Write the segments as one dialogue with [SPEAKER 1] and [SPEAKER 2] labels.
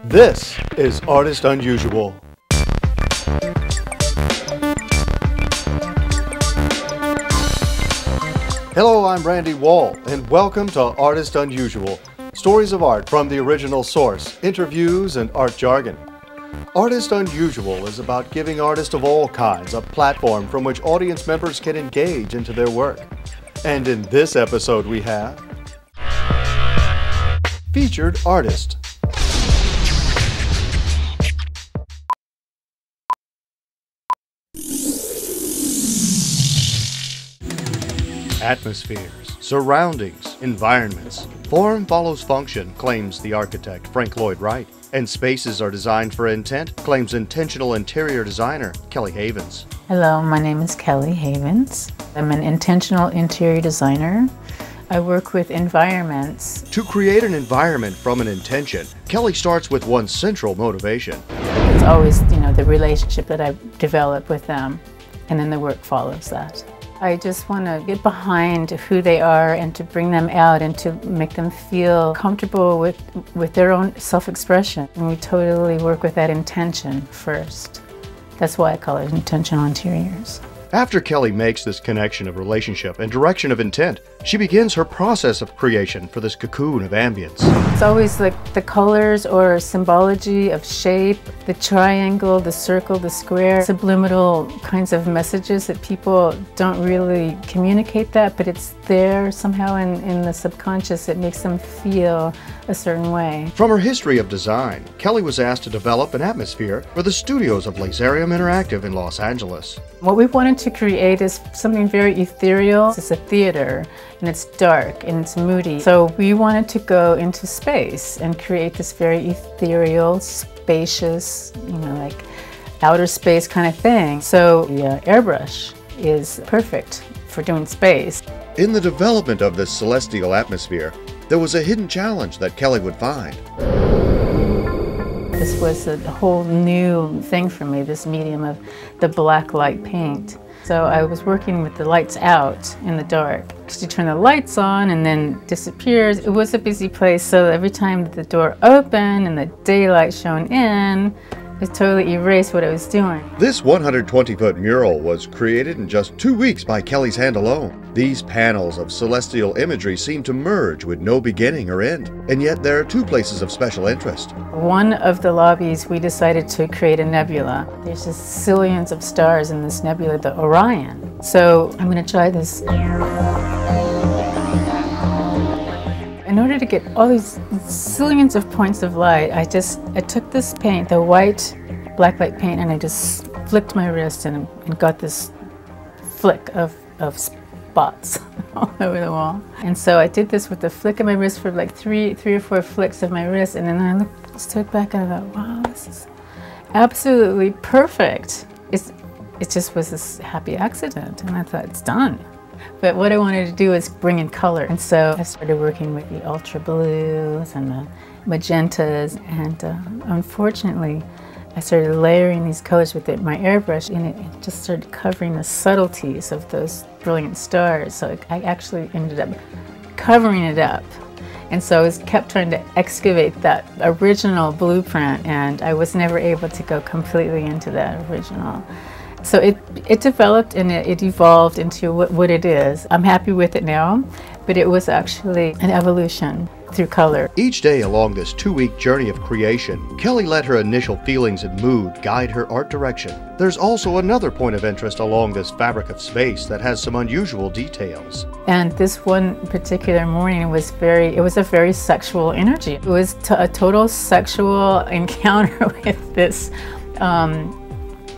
[SPEAKER 1] This is Artist Unusual. Hello, I'm Randy Wall, and welcome to Artist Unusual. Stories of art from the original source, interviews, and art jargon. Artist Unusual is about giving artists of all kinds a platform from which audience members can engage into their work. And in this episode we have Featured Artist. Atmospheres, surroundings, environments. Form follows function, claims the architect Frank Lloyd Wright. And spaces are designed for intent, claims intentional interior designer Kelley Havens.
[SPEAKER 2] Hello, my name is Kelley Havens. I'm an intentional interior designer. I work with environments.
[SPEAKER 1] To create an environment from an intention, Kelley starts with one central motivation.
[SPEAKER 2] It's always, the relationship that I develop with them, and then the work follows that. I just want to get behind who they are and to bring them out and to make them feel comfortable with their own self-expression. And we totally work with that intention first. That's why I call it intentional interiors.
[SPEAKER 1] After Kelley makes this connection of relationship and direction of intent, she begins her process of creation for this cocoon of ambience.
[SPEAKER 2] It's always like the colors or symbology of shape, the triangle, the circle, the square, subliminal kinds of messages that people don't really communicate that, but it's there somehow in the subconscious. It makes them feel a certain way.
[SPEAKER 1] From her history of design, Kelley was asked to develop an atmosphere for the studios of Laserium Interactive in Los Angeles.
[SPEAKER 2] What we wanted to create is something very ethereal. It's a theater, and it's dark and it's moody. So we wanted to go into space and create this very ethereal, spacious, like outer space kind of thing. So the airbrush is perfect for doing space.
[SPEAKER 1] In the development of this celestial atmosphere, there was a hidden challenge that Kelley would find.
[SPEAKER 2] This was a whole new thing for me, this medium of the black light paint. So I was working with the lights out in the dark. Because you turn the lights on and then disappears. It was a busy place, so every time the door opened and the daylight shone in, it totally erased what I was doing.
[SPEAKER 1] This 120-foot mural was created in just 2 weeks by Kelley's hand alone. These panels of celestial imagery seem to merge with no beginning or end, and yet there are two places of special interest.
[SPEAKER 2] One of the lobbies, we decided to create a nebula. There's just zillions of stars in this nebula, the Orion. So I'm going to try this. In order to get all these zillions of points of light, I took this paint, the white black light paint, and I just flicked my wrist and got this flick of spots all over the wall. And so I did this with the flick of my wrist for like three or four flicks of my wrist, and then I stood back and I thought, wow, this is absolutely perfect. It just was this happy accident, and I thought, it's done. But what I wanted to do is bring in color, and so I started working with the ultra blues and the magentas, and unfortunately I started layering these colors with my airbrush, and it just started covering the subtleties of those brilliant stars. So I actually ended up covering it up, and so I kept trying to excavate that original blueprint, and I was never able to go completely into that original. So it developed and it evolved into what it is. I'm happy with it now, but it was actually an evolution through color.
[SPEAKER 1] Each day along this 2-week journey of creation, Kelley let her initial feelings and mood guide her art direction. There's also another point of interest along this fabric of space that has some unusual details.
[SPEAKER 2] And this one particular morning was it was a very sexual energy. It was a total sexual encounter with this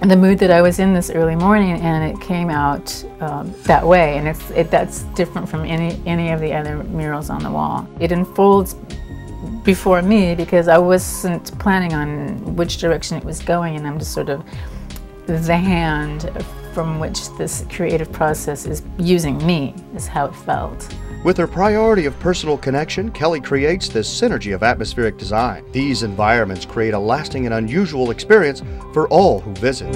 [SPEAKER 2] the mood that I was in this early morning, and it came out that way, and that's different from any of the other murals on the wall. It unfolds before me because I wasn't planning on which direction it was going, and I'm just sort of the hand from which this creative process is using me, is how it felt.
[SPEAKER 1] With her priority of personal connection, Kelley creates this synergy of atmospheric design. These environments create a lasting and unusual experience for all who visit.